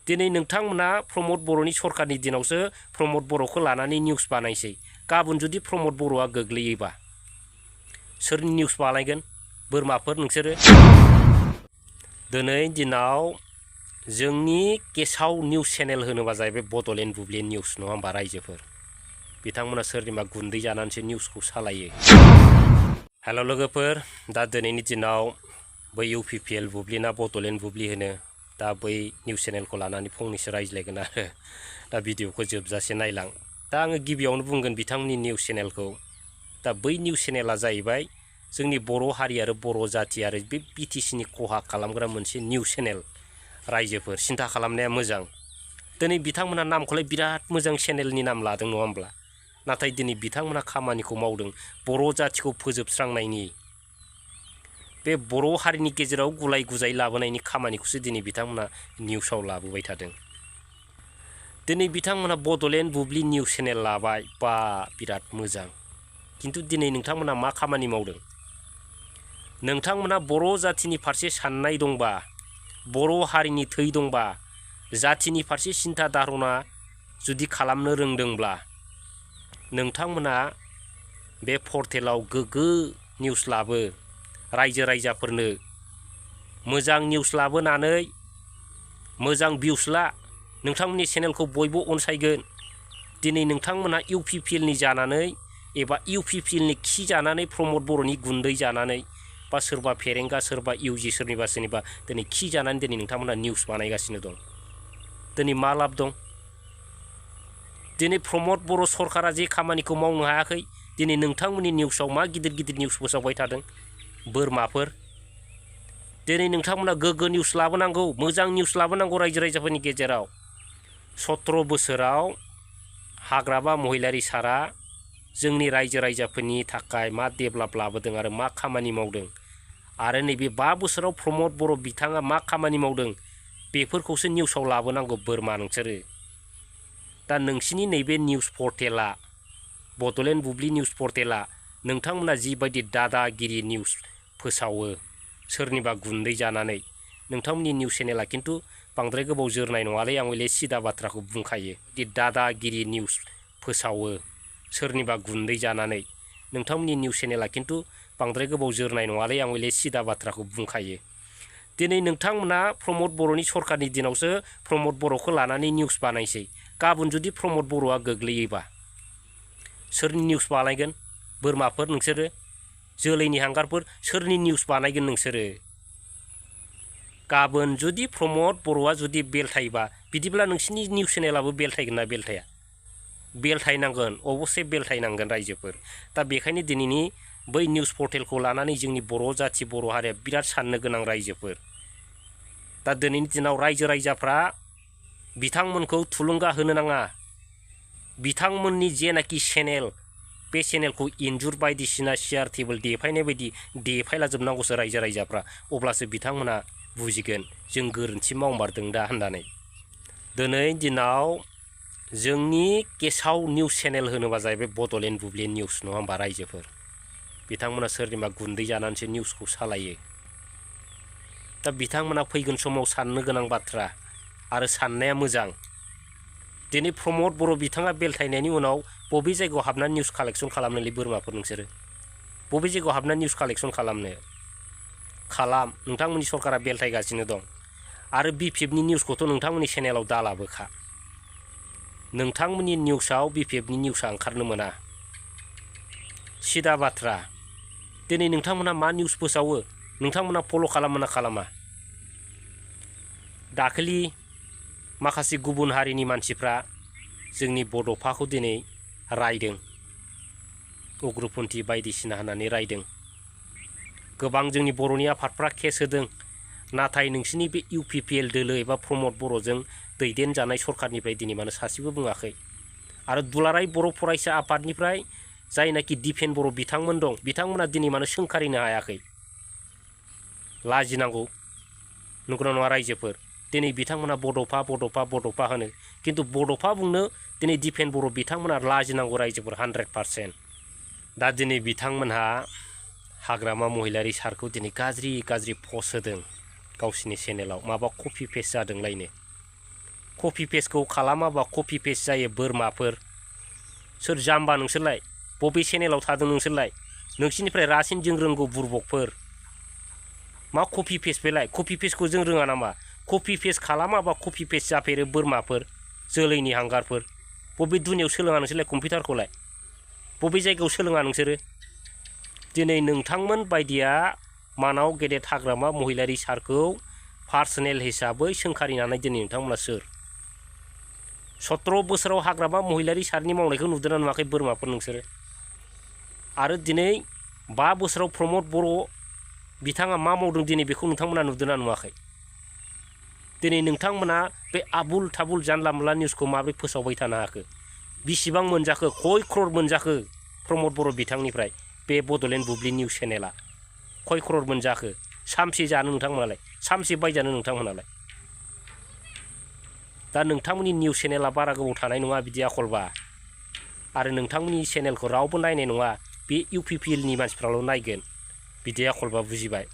दिनै नोंथांमोना प्रमद बर'नि सरकारनि दिनावसो प्रमद बर'खौ लानानै निउस बानायसै गाबोन जुदि प्रमद बर'आ गोग्लैयोबा सोरनि निउस बानायगोन बोरमाफोर नोंसोरो दिनै दिनाव जोंनि गेसाव निउस चेनेल होनोबा जाहैबाय बड'लेण्ड बुब्लि निउस नङा होमबा रायजोफोर बिथांमोना सोरनिबा गुन्दै जानानैसो निउसखौ सालायो हेल' लोगोफोर दा दिनैनि दिनाव बै UPPL बुब्लि ना बड'लेण्ड बुब्लि होनो दा बै निउस चेनेलखौ लानानै फंनैसो रायज्लायगोन आरो दा भिडिअखौ जोबजासे नायलां दा आङो गिबियावनो बुंगोन बिथांमोननि निउस चेनेलखौ दा बै निउस चेनेला जाहैबाय जोंनि बर' हारि आरो बर' जाथि आरो बे BTC नि खहा खालामग्रा मोनसे निउस चेनेल रायजोफोर सिन्था खालामनाया मोजां दिनै बिथांमोना नामखौलाय बिराद मोजां चेनेलनि नाम लादों नङा होमब्ला नाथाय दिनै बिथांमोना खामानिखौ मावदों बर' जाथिखौ फोजोबस्रांनायनि बे बर' हारिनि गेजेराव गुलाय गुजाय लाबोनायनि खामानिखौसो दिनै बिथांमोना निउसाव लाबोबाय थादों दिनै बिथांमोना बड'लेण्ड बुब्लि निउस चेनेल लाबाय बा बिराद मोजां किन्तु दिनै नोंथांमोना मा खामानि मावदों नोंथांमोना बर' जाथिनि फारसे साननाय दंबा बर' हारिनि थै दंबा जाथिनि फारसे सिन्था धारना जुदि खालामनो रोंदोंब्ला नोंथांमोना बे पर्टेलाव गोग्गो निउस लाबो रायजो रायजाफोरनो मोजां निउस लाबोनानै मोजां भिउस ला नोंथांमोननि चेनेलखौ बयबो अनसायगोन दिनै नोंथांमोना UPPL नि जानानै एबा UPPL नि खि जानानै प्रमद बर'नि गुन्दै जानानै बा सोरबा फेरेंगा सोरबा UG सोरनिबा दिनै खि जानानै दिनै नोंथांमोना निउस बानायगासिनो दं दिनै मा लाब दं दिनै प्रमद बर' सरकारा जे खामानिखौ मावनो हायाखै दिनै नोंथांमोननि निउसाव मा गिदिर गिदिर निउस फोसावबाय थादों बोरमाफोर दिनै नोंथांमोना गोग्गो निउस लाबोनांगौ मोजां निउस लाबोनांगौ रायजो राजाफोरनि गेजेराव 17 बोसोराव हाग्रामा महिलारि सारा जोंनि रायजो राजाफोरनि थाखाय मा डेभेलप लाबोदों आरो मा खामानि मावदों आरो नैबे 5 बोसोराव प्रमद बर' बिथाङा मा खामानि मावदों बेफोरखौसो निउसाव लाबोनांगौ बोरमा नोंसोरो दा नोंसिनि नैबे निउस पर्टेला बड'लेण्ड बुब्लि निउस पर्टेला नोंथांमोना जिबायदि दादागिरि निउस फोसावो सोरनिबा गुन्दै जानानै नोंथांमोननि निउस चेनेला किन्तु बांद्राय गोबाव जोरनाय नङालै आं हले सिदा बाथ्राखौ बुंखायो दि दादागिरि निउस फोसावो सोरनिबा गुन्दै जानानै नोंथांमोननि निउस चेनेला किन्तु बांद्राय गोबाव जोरनाय नङालै आं हले सिदा बाथ्राखौ बुंखायो दिनै नोंथांमोना प्रमद बर'नि सरकारनि दिनावसो प्रमद बर'खौ लानानै निउस बानायसै गाबोन जुदि प्रमद बर'आ गोग्लैयोबा सोरनि निउस बानायगोन बोरमाफोर नोंसोरो जोलैनि हांगारफोर सोरनि निउस बानायगोन नोंसोरो गाबोन जुदि प्रमद बर'आ जुदि बेलथायबा बिदिब्ला नोंसिनि निउस चेनेलाबो बेलथायगोन ना बेलथाया बेलथायनांगोन अबस्से बेलथायनांगोन रायजोफोर दा बेखायनो दिनैनि बै निउस पर्टेलखौ लानानै जोंनि बर' जाथि बर' हारिया बिराद साननो गोनां रायजोफोर दा दिनैनि दिनाव रायजो रायजाफ्रा बिथांमोनखौ थुलुंगा होनो नाङा बिथांमोननि जेनाखि चेनेल बे चेनेलखौ इन्जुर बायदिसिना चेयार टेबोल देफायनाय बायदि देफायलाजोबनांगौसो रायजो रायजाफ्रा अब्लासो बिथांमोना बुजिगोन जों गोरोन्थि मावमारदों दा होननानै दिनै दिनाव जोंनि गेसाव निउस चेनेल होनोबा जाहैबाय बड'लेण्ड बुब्लि निउस नङा होमबा रायजोफोर बिथांमोना सोरनिबा गुन्दै जानानैसो निउसखौ सालायो दा बिथांमोना फैगोन समाव साननो गोनां बाथ्रा आरो साननाया मोजां दिनै प्रमद बर' बिथाङा बेलथायनायनि उनाव बबे जायगायाव हाबनानै निउस कालेक्सन खालामनोलै बोरमाफोर नोंसोरो बबे जायगायाव हाबनानै निउस कालेक्सन खालामनो खालाम नोंथांमोननि सरकारा बेलथायगासिनो दं आरो BPF नि निउसखौथ' नोंथांमोननि चेनेलाव दालाबोखा नोंथांमोननि निउसाव BPF नि निउसा ओंखारनो मोना सिदा बाथ्रा दिनै नोंथांमोना मा निउस फोसावो नोंथांमोना फल' खालामोना खालामा दाखालि माखासे गुबुन हारिनि मानसिफ्रा जोंनि बड'फाखौ दिनै रायदों उग्रपन्थी बायदिसिना होननानै रायदों गोबां जोंनि बर'नि आफादफ्रा केस होदों नाथाय नोंसिनि बे UPPL दोलो एबा प्रमद बर'जों दैदेनजानाय सरकारनिफ्राय दिनै मानो सासेबो बुङाखै आरो दुलाराय बर' फरायसा आफादनिफ्राय जायनाखि दिफेन बर' बिथांमोन दं बिथांमोना दिनै मानो सोंखारिनो हायाखै लाजिनांगौ नंगौना नङा रायजोफोर दिनै बिथांमोना बड'फा बड'फा बड'फा होनो किन्तु बड'फा बुंनो दिनै दिफेन बर' बिथांमोना लाजिनांगौ रायजोफोर 100% दा दिनै बिथांमोनहा हाग्रामा महिलारि सारखौ दिनै गाज्रि गाज्रि पस्ट होदों गावसिनि चेनेलाव माबा कपि पेस्ट जादोंलायनो कपि पेस्टखौ खालामाबा कपि पेस्ट जायो बोरमाफोर सोर जाम्बा नोंसोरलाय बबे चेनेलाव थादों नोंसोरलाय नोंसिनिफ्राय रासिन जों रोंगौ बुरबकफोर मा कपि पेस्ट बेलाय कपि पेस्टखौ जों रोङा नामा कपि पेस्ट खालामाबा कपि पेस्ट जाफेरो बोरमाफोर जोलैनि हांगारफोर बबे दुनियाव सोलोङा नोंसोरलाय कम्पिउटारखौलाय बबे जायगायाव सोलोङा नोंसोरो दिनै नोंथांमोन बायदिया मानाव गेदेर हाग्रामा महिलारि सारखौ पार्सनेल हिसाबै सोंखारिनानै दिनै नोंथांमोना सोर 17 बोसोराव हाग्रामा महिलारि सारनि मावनायखौ नुदोंना नुवाखै बोरमाफोर नोंसोरो आरो दिनै 5 बोसोराव प्रमद बर' बिथाङा मा मावदों दिनै बेखौ नोंथांमोना नुदोंना नुवाखै दिनै नोंथांमोना बे आबुल थाबुल जानला मोनला निउसखौ माबोरै फोसावबाय थानो हाखो बिसिबां मोनजाखो खय क्रर मोनजाखो प्रमद बर' बिथांनिफ्राय बे बड'लेण्ड बुब्लि निउस चेनेला खय क्रर मोनजाखो सामसे जानो नोंथांमोनालाय सामसे बायजानो नोंथांमोनालाय दा नोंथांमोननि निउस चेनेला बारा गोबाव थानाय नङा बिदि आखलबा आरो नोंथांमोननि चेनेलखौ रावबो नायनाय नङा बे UPPLनि मानसिफ्राल' नायगोन बिदि आखलबा बुजिबाय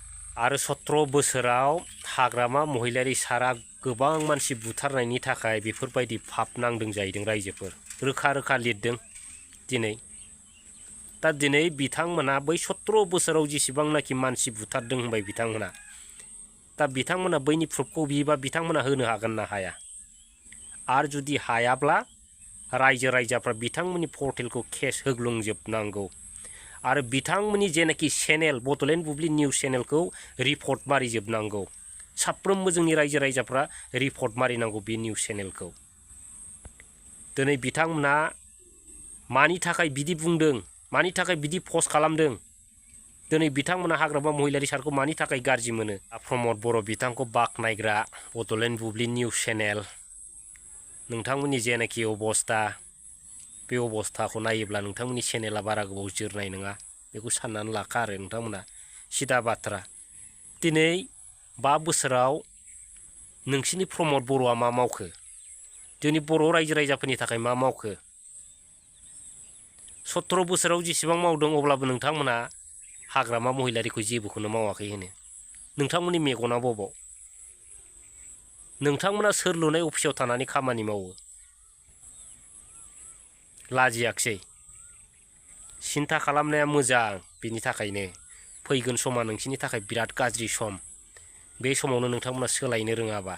आरो 17 बोसोराव हाग्रामा महिलारि सारा गोबां मानसि बुथारनायनि थाखाय बेफोरबायदि फाप नांदों जाहैदों रायजोफोर रोखा रोखा लिरदों दिनै दा दिनै बिथांमोना बै 17 बोसोराव जेसेबांनाखि मानसि बुथारदों होनबाय बिथांमोना दा बिथांमोना बैनि प्रुफखौ बियोबा बिथांमोना होनो हागोन ना हाया आरो जुदि हायाब्ला रायजो राजाफ्रा बिथांमोननि पर्टेलखौ केस होग्लुंजोबनांगौ आरो बिथांमोननि जेनाखि चेनेल बड'लेण्ड बुब्लि निउस चेनेलखौ रिपर्ट मारिजोबनांगौ साफ्रोमबो जोंनि रायजो राजाफ्रा रिपर्ट मारिनांगौ बे निउस चेनेलखौ दिनै बिथांमोना मानि थाखाय बिदि बुंदों मानि थाखाय बिदि पस्ट खालामदों दिनै बिथांमोना हाग्रामा महिलारि सारखौ मानि थाखाय गाज्रि मोनो प्रमद बर' बिथांखौ बाखनायग्रा बड'लेण्ड बुब्लि निउस चेनेल नोंथांमोननि जेनाखि अबस्था बे अबस्थाखौ नायोब्ला नोंथांमोननि चेनेला बारा गोबाव जोरनाय नङा बेखौ साननानै लाखा आरो नोंथांमोना सिदा बाथ्रा दिनै 5 बोसोराव नोंसिनि प्रमद बर'आ मा मावखो जोंनि बर' रायजो राजाफोरनि थाखाय मा मावखो 17 बोसोराव जेसेबां मावदों अब्लाबो नोंथांमोना हाग्रामा महिलारिखौ जेबोखौनो मावाखै होनो नोंथांमोननि मेगना बबाव नोंथांमोना सोर लुनाय अफिसाव थानानै खामानि मावो लाजियाखसै सिन्था खालामनाया मोजां बेनि थाखायनो फैगोन समा नोंसिनि थाखाय बिराद गाज्रि सम बे समावनो नोंथांमोना सोलायनो रोङाबा